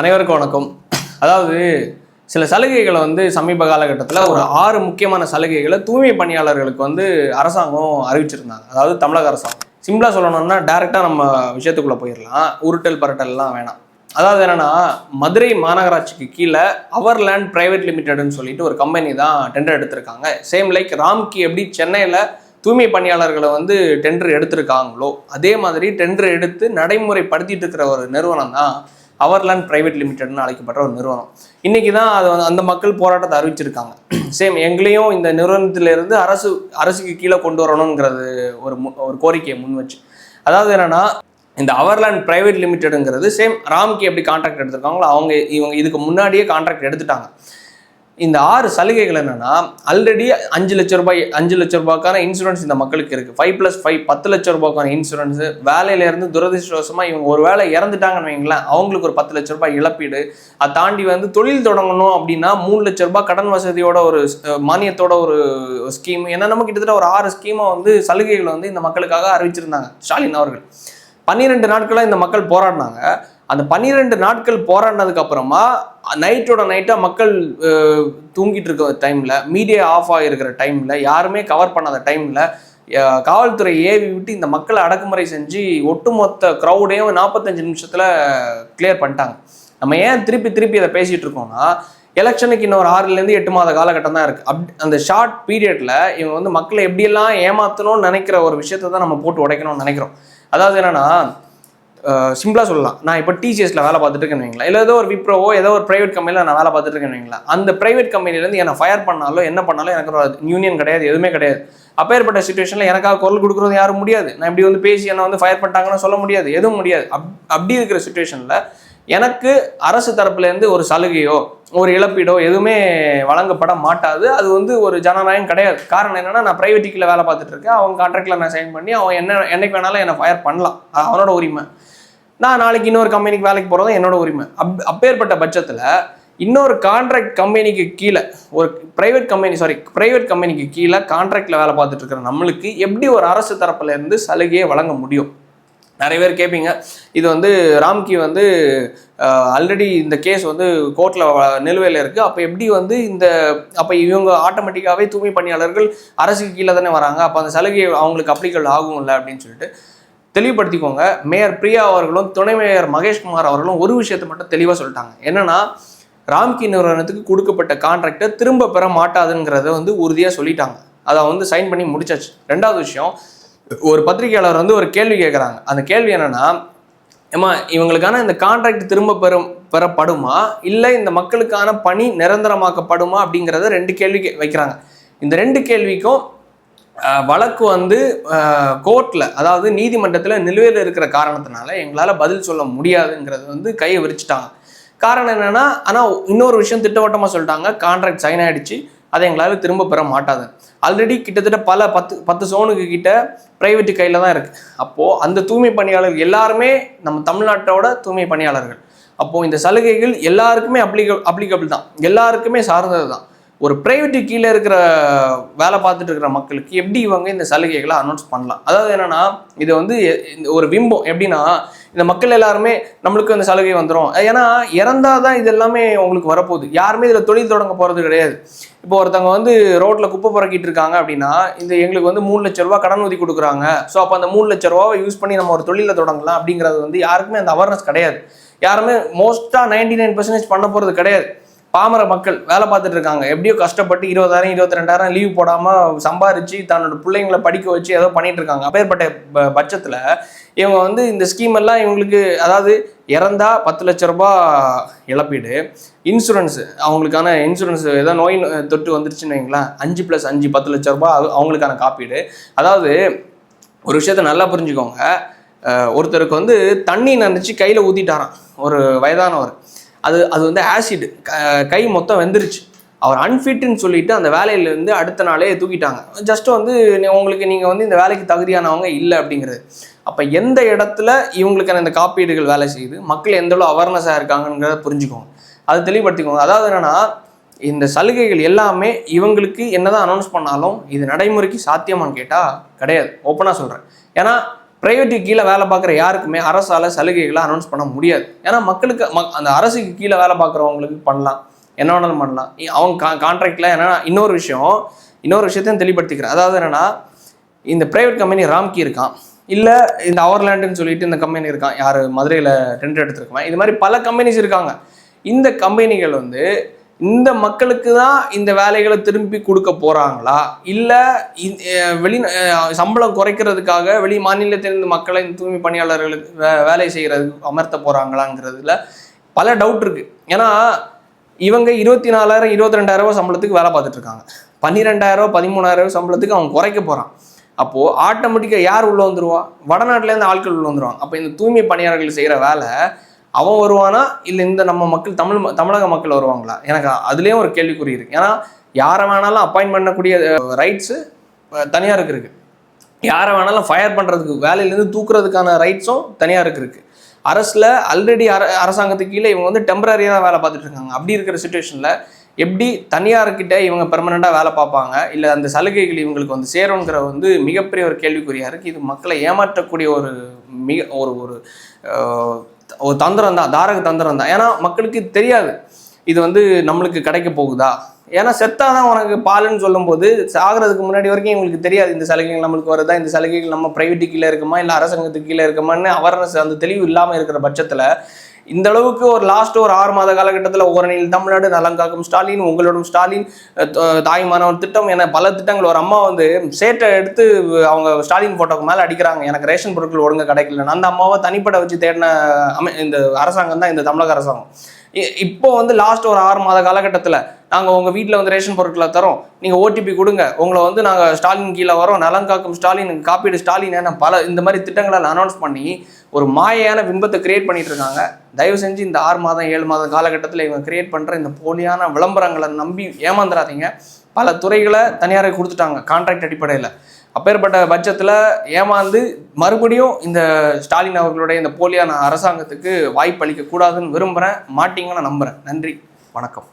அனைவருக்கும் வணக்கம். அதாவது சில சலுகைகளை சமீப காலகட்டத்தில் ஒரு 6 முக்கியமான சலுகைகளை தூய்மை பணியாளர்களுக்கு அரசாங்கம் அறிவிச்சிருந்தாங்க. அதாவது தமிழக அரசாங்கம். சிம்பிளா சொல்லணும்னா டைரக்டா நம்ம விஷயத்துக்குள்ள போயிடலாம். உருட்டல் பரட்டல்லாம் வேணாம். அதாவது என்னன்னா, மதுரை மாநகராட்சிக்கு கீழே அவர்லேண்ட் பிரைவேட் லிமிடெட்னு சொல்லிட்டு ஒரு கம்பெனி தான் டெண்டர் எடுத்திருக்காங்க. சேம் லைக் ராம்கி எப்படி சென்னையில் தூய்மை பணியாளர்களை டெண்டர் எடுத்திருக்காங்களோ அதே மாதிரி டெண்டர் எடுத்து நடைமுறைப்படுத்திட்டு இருக்கிற ஒரு நிறுவனம் தான் அவர்லேண்ட் பிரைவேட் லிமிடெட்னு அழைக்கப்பட்ட ஒரு நிறுவனம். இன்னைக்கு தான் அது அந்த மக்கள் போராட்டத்தை அறிவிச்சிருக்காங்க. சேம் எங்களையும் இந்த நிறுவனத்திலிருந்து அரசுக்கு கீழே கொண்டு வரணுங்கிறது ஒரு கோரிக்கையை முன் வச்சு. அதாவது என்னன்னா, இந்த அவர்லேண்ட் பிரைவேட் லிமிடெடுங்கிறது சேம் ராம்கி எப்படி கான்ட்ராக்ட் எடுத்திருக்காங்களோ இவங்க இதுக்கு முன்னாடியே கான்ட்ராக்ட் எடுத்துட்டாங்க. இந்த 6 சலுகைகள் என்னன்னா, ஆல்ரெடி 5 லட்ச ரூபாய்க்கான இன்சூரன்ஸ் இந்த மக்களுக்கு இருக்கு. 5+5 10 லட்ச ரூபாய்க்கான இன்சூரன்ஸ். வேலையில இருந்து துரதிருஷ்டவசமா இவங்க ஒரு வேலை இறந்துட்டாங்கன்னு வைங்களேன், அவங்களுக்கு ஒரு 10 லட்ச ரூபாய் இழப்பீடு. அதை தாண்டி தொழில் தொடங்கணும் அப்படின்னா 3 லட்ச ரூபாய் கடன் வசதியோட ஒரு மானியத்தோட ஒரு ஸ்கீம். என்னென்னமோ கிட்டத்தட்ட ஒரு 6 ஸ்கீமை சலுகைகள் இந்த மக்களுக்காக அறிவிச்சிருந்தாங்க ஸ்டாலின் அவர்கள். 12 நாட்களாக இந்த மக்கள் போராடினாங்க. அந்த 12 நாட்கள் போராடினதுக்கு அப்புறமா நைட்டோட நைட்டாக மக்கள் தூங்கிட்டு இருக்க டைமில், மீடியா ஆஃப் ஆகிருக்கிற டைமில், யாருமே கவர் பண்ணாத டைமில் காவல்துறை ஏவி விட்டு இந்த மக்களை அடக்குமுறை செஞ்சு ஒட்டுமொத்த க்ரௌடையும் 45 நிமிஷத்தில் கிளியர் பண்ணிட்டாங்க. நம்ம ஏன் திருப்பி இதை பேசிகிட்டு இருக்கோம்னா, எலெக்ஷனுக்கு இன்னொரு 6லேருந்து 8 மாத காலகட்டம் தான் இருக்குது. அந்த ஷார்ட் பீரியடில் இவங்க மக்களை எப்படியெல்லாம் ஏமாற்றணும்னு நினைக்கிற ஒரு விஷயத்தை தான் நம்ம போட்டு உடைக்கணும்னு நினைக்கிறோம். அதாவது என்னன்னா, சிம்பிளாக சொல்லலாம், நான் இப்போ டிசிஎஸ்ல வேலை பார்த்துட்டு இருக்கேன்னு வைங்களா, இல்லை ஏதோ ஒரு விப்ரோவோ ஏதோ ஒரு ப்ரைவேட் கம்பெனியில் நான் வேலை பார்த்துட்டு இருக்கேன்னு வைங்களா, அந்த ப்ரைவேட் கம்பெனிலேருந்து என்னை ஃபயர் பண்ணாலும் என்ன பண்ணாலும் எனக்கு ஒரு யூனியன் கிடையாது, எதுவுமே கிடையாது. அப்பேற்பட்ட சுச்சுவேஷனில் எனக்காக குரல் கொடுக்குறது யாரும் முடியாது. நான் இப்படி பேசி என்னை ஃபயர் பண்ணிட்டாங்கன்னு சொல்ல முடியாது, எதுவும் முடியாது. அப்படி இருக்கிற சுச்சுவேஷனில் எனக்கு அரசு தரப்புலேருந்து ஒரு சலுகையோ ஒரு இழப்பீடோ எதுவுமே வழங்கப்பட மாட்டாது. அது ஒரு ஜனநாயகம் கிடையாது. காரணம் என்னன்னா, நான் பிரைவேட்டுக்குள்ள வேலை பார்த்துட்டு இருக்கேன். அவங்க கான்ட்ராக்டில் நான் சைன் பண்ணி அவன் என்னைக்கு வேணாலும் என்னை ஃபயர் பண்ணலாம், அவனோட உரிமை. நான் நாளைக்கு இன்னொரு கம்பெனிக்கு வேலைக்கு போகிறதும் என்னோட உரிமை. அப்பேற்பட்ட பட்சத்தில் இன்னொரு கான்ட்ராக்ட் கம்பெனிக்கு கீழே ஒரு ப்ரைவேட் கம்பெனிக்கு கீழே கான்ட்ராக்டில் வேலை பார்த்துட்டு இருக்கிற நம்மளுக்கு எப்படி ஒரு அரசு தரப்புல இருந்து சலுகையை வழங்க முடியும்? நிறைய பேர் கேட்பீங்க, இது ராம்கி ஆல்ரெடி இந்த கேஸ் கோர்ட்டில் நிலுவையில் இருக்குது. அப்போ எப்படி அப்போ இவங்க ஆட்டோமேட்டிக்காகவே தூய்மை பணியாளர்கள் அரசுக்கு கீழே தானே வராங்க, அப்போ அந்த சலுகை அவங்களுக்கு அப்ளிகபிள் ஆகும்ல அப்படின்னு சொல்லிட்டு தெளிவுபடுத்திக்கோங்க. மேயர் பிரியா அவர்களும் துணை மேயர் மகேஷ்குமார் அவர்களும் ஒரு விஷயத்தை மட்டும் தெளிவாக சொல்லிட்டாங்க. என்னன்னா, ராம்கி நிறுவனத்துக்கு கொடுக்கப்பட்ட கான்ட்ராக்டை திரும்ப பெற மாட்டாதுங்கிறத உறுதியாக சொல்லிட்டாங்க. அதை சைன் பண்ணி முடிச்சாச்சு. 2வது விஷயம், ஒரு பத்திரிகையாளர் ஒரு கேள்வி கேட்குறாங்க. அந்த கேள்வி என்னன்னா, ஏமா இவங்களுக்கான இந்த கான்ட்ராக்ட் திரும்ப பெறப்படுமா, இல்லை இந்த மக்களுக்கான பணி நிரந்தரமாக்கப்படுமா அப்படிங்கிறத 2 கேள்வி வைக்கிறாங்க. இந்த 2 கேள்விக்கும் வழக்கு கோர்ட்டில், அதாவது நீதிமன்றத்தில் நிலுவையில் இருக்கிற காரணத்தினால எங்களால் பதில் சொல்ல முடியாதுங்கிறது கையை விரிச்சிட்டாங்க. காரணம் என்னன்னா, ஆனால் இன்னொரு விஷயம் திட்டவட்டமாக சொல்லிட்டாங்க, கான்ட்ராக்ட் சைன் ஆகிடுச்சு, அதை எங்களால் திரும்ப பெற மாட்டாது. ஆல்ரெடி கிட்டத்தட்ட பல 10 சோனுக்கு கிட்ட பிரைவேட்டு கையில் தான் இருக்குது. அப்போது அந்த தூய்மை பணியாளர்கள் எல்லாருமே நம்ம தமிழ்நாட்டோட தூய்மை பணியாளர்கள். அப்போது இந்த சலுகைகள் எல்லாருக்குமே அப்ளிகபிள் தான், எல்லாருக்குமே சார்ந்தது தான். ஒரு பிரைவேட்டு கீழே இருக்கிற வேலை பார்த்துட்டு இருக்கிற மக்களுக்கு எப்படி இவங்க இந்த சலுகைகளை அனௌன்ஸ் பண்ணலாம்? அதாவது என்னன்னா, இது ஒரு பிம்பம். எப்படின்னா, இந்த மக்கள் எல்லாருமே நம்மளுக்கு இந்த சலுகை வந்துடும், ஏன்னா இறந்தாதான் இது எல்லாமே உங்களுக்கு வரப்போகுது. யாருமே இதில் தொழில் தொடங்க போகிறது கிடையாது. இப்போ ஒருத்தவங்க ரோட்டில் குப்பை பறக்கிட்டு இருக்காங்க அப்படின்னா, எங்களுக்கு 3 லட்ச ரூபா கடன் உதவி கொடுக்குறாங்க, ஸோ அப்போ அந்த 3 லட்ச ரூபாவை யூஸ் பண்ணி நம்ம ஒரு தொழிலை தொடங்கலாம் அப்படிங்கிறது யாருக்குமே அந்த அவேர்னஸ் கிடையாது. யாருமே மோஸ்ட்டாக 99% பண்ண போகிறது கிடையாது. பாமர மக்கள் வேலை பார்த்துட்டு இருக்காங்க, எப்படியோ கஷ்டப்பட்டு 20,000 22,000 லீவ் போடாமல் சம்பாரிச்சு தன்னோட பிள்ளைங்களை படிக்க வச்சு ஏதோ பண்ணிட்டு இருக்காங்க. அப்பேற்பட்ட பட்சத்தில் இவங்க இந்த ஸ்கீம் எல்லாம் இவங்களுக்கு, அதாவது இறந்தா 10 லட்ச ரூபா இழப்பீடு, இன்சூரன்ஸ், அவங்களுக்கான இன்சூரன்ஸ் ஏதோ நோய் தொட்டு வந்துருச்சுன்னு வைங்களேன், 5+5 10 லட்ச ரூபா அவங்களுக்கான காப்பீடு. அதாவது ஒரு விஷயத்த நல்லா புரிஞ்சுக்கோங்க, ஒருத்தருக்கு தண்ணி நினைச்சு கையில் ஊற்றிட்டாராம் ஒரு வயதானவர். அது ஆசிட் கை மொத்தம் வெந்துருச்சு. அவர் அன்ஃபிட்னு சொல்லிட்டு அந்த வேலையிலேருந்து அடுத்த நாளே தூக்கிட்டாங்க. ஜஸ்ட் உங்களுக்கு நீங்கள் இந்த வேலைக்கு தகுதியானவங்க இல்லை அப்படிங்கிறது. அப்போ எந்த இடத்துல இவங்களுக்கான இந்த காப்பீடுகள் வேலை செய்யுது, மக்கள் எந்த அளவு அவேர்னஸாக இருக்காங்கிறத புரிஞ்சுக்கோங்க, அதை தெளிவுபடுத்திக்கோங்க. அதாவது என்னன்னா, இந்த சலுகைகள் எல்லாமே இவங்களுக்கு என்னதான் அனௌன்ஸ் பண்ணாலும் இது நடைமுறைக்கு சாத்தியமானு கேட்டால் கிடையாது. ஓப்பனாக சொல்கிறேன். ஏன்னா பிரைவேட்டுக்கு கீழே வேலை பார்க்குற யாருக்குமே அரசால் சலுகைகளை அனௌன்ஸ் பண்ண முடியாது. ஏன்னா மக்களுக்கு அந்த அரசுக்கு கீழே வேலை பார்க்குறவங்களுக்கு பண்ணலாம், என்ன வேணாலும் பண்ணலாம். அவங்க கான்ட்ராக்டில் என்னன்னா இன்னொரு விஷயத்தையும் தெளிவுபடுத்திக்கிறேன். அதாவது என்னென்னா, இந்த ப்ரைவேட் கம்பெனி ராம்கி இருக்கான், இல்லை இந்த அவர்லேண்டுன்னு சொல்லிட்டு இந்த கம்பெனி இருக்கான், யார் மதுரையில் டெண்டர் எடுத்துருக்கேன், இது மாதிரி பல கம்பெனிஸ் இருக்காங்க. இந்த கம்பெனிகள் வந்து இந்த மக்களுக்கு தான் இந்த வேலைகளை திரும்பி கொடுக்க போகிறாங்களா, இல்லை சம்பளம் குறைக்கிறதுக்காக வெளி மாநிலத்திலிருந்து மக்களை தூய்மை பணியாளர்களுக்கு வேலை செய்கிறதுக்கு அமர்த்த போகிறாங்களாங்கிறதுல பல டவுட் இருக்குது. ஏன்னா இவங்க 24,000 22,000 சம்பளத்துக்கு வேலை பார்த்துட்டு இருக்காங்க, 12,000 13,000 சம்பளத்துக்கு அவன் குறைக்க போகிறான். அப்போது ஆட்டோமேட்டிக்காக யார் உள்ளே வந்துடுவா? வடநாட்டிலேருந்து ஆட்கள் உள்ளே வந்துடுவாங்க. அப்போ இந்த தூய்மை பணியாளர்கள் செய்கிற வேலை அவன் வருவானா, இல்லை இந்த நம்ம மக்கள் தமிழக மக்கள் வருவாங்களா? எனக்கு அதுலேயும் ஒரு கேள்விக்குறி இருக்குது. ஏன்னா யாரை வேணாலும் அப்பாயின்ட் பண்ணக்கூடிய ரைட்ஸு தனியாருக்கு இருக்குது, யாரை வேணாலும் ஃபயர் பண்ணுறதுக்கு வேலையிலேருந்து தூக்குறதுக்கான ரைட்ஸும் தனியாருக்கு இருக்குது. அரசில் ஆல்ரெடி அரசாங்கத்துக்கு கீழே இவங்க வந்து டெம்பரரியாக தான் வேலை பார்த்துட்டு இருக்காங்க. அப்படி இருக்கிற சுச்சுவேஷனில் எப்படி தனியார்கிட்ட இவங்க பெர்மனெண்ட்டாக வேலை பார்ப்பாங்க, இல்லை அந்த சலுகைகள் இவங்களுக்கு வந்து சேருங்கிற வந்து மிகப்பெரிய ஒரு கேள்விக்குறியாக இருக்குது. இது மக்களை ஏமாற்றக்கூடிய ஒரு தந்திரம் தான், தாரக தந்திரம் தான். ஏன்னா மக்களுக்கு தெரியாது இது வந்து நம்மளுக்கு கிடைக்க போகுதா. ஏன்னா செத்தாதான் உனக்கு பாலுன்னு சொல்லும்போது சாகிறதுக்கு முன்னாடி வரைக்கும் இவங்களுக்கு தெரியாது இந்த சலுகைகள் நம்மளுக்கு வருதா, இந்த சலுகைகள் நம்ம பிரைவேட்டு கீழே இருக்குமா இல்லை அரசாங்கத்துக்கு கீழே இருக்குமான்னு அவர்னஸ் அந்த தெளிவு இல்லாமல் இருக்கிற பட்சத்தில் இந்த அளவுக்கு ஒரு லாஸ்ட் ஒரு 6 மாத காலகட்டத்தில் ஓரணியில் தமிழ்நாடு, நலங்காக்கும் ஸ்டாலின், உங்களோடும் ஸ்டாலின், தாய்மானவர் திட்டம் என பல திட்டங்கள். ஒரு அம்மா வந்து சேட்டை எடுத்து அவங்க ஸ்டாலின் போட்டோக்கு மேலே அடிக்கிறாங்க, எனக்கு ரேஷன் பொருட்கள் ஒழுங்காக கிடைக்கல. அந்த அம்மாவை தனிப்பட வச்சு தேடின இந்த அரசாங்கம் தான் இந்த தமிழக அரசாங்கம். இப்போ வந்து லாஸ்ட் ஒரு 6 மாத காலகட்டத்தில் நாங்கள் உங்கள் வீட்டில் வந்து ரேஷன் பொருட்களை தரோம், நீங்கள் ஓடிபி கொடுங்க, உங்களை வந்து நாங்கள் ஸ்டாலின் கீழே வரோம், நலங்காக்கும் ஸ்டாலின், காப்பீடு ஸ்டாலின் என பல இந்த மாதிரி திட்டங்களை அனௌன்ஸ் பண்ணி ஒரு மாயான பிம்பத்தை கிரியேட் பண்ணிட்டு இருக்காங்க. தயவு செஞ்சு இந்த 6 மாதம் 7 மாதம் காலகட்டத்தில் இவங்க கிரியேட் பண்ணுற இந்த போலியான விளம்பரங்களை நம்பி ஏமாந்துடாதீங்க. பல துறைகளை தனியாரை கொடுத்துட்டாங்க கான்ட்ராக்ட் அடிப்படையில். அப்பேற்பட்ட பட்சத்தில் ஏமாந்து மறுபடியும் இந்த ஸ்டாலின் அவர்களுடைய இந்த போலியான அரசாங்கத்துக்கு வாய்ப்பு அளிக்க கூடாதுன்னு விரும்புகிறேன். மாட்டிங்கன்னு நம்புகிறேன். நன்றி, வணக்கம்.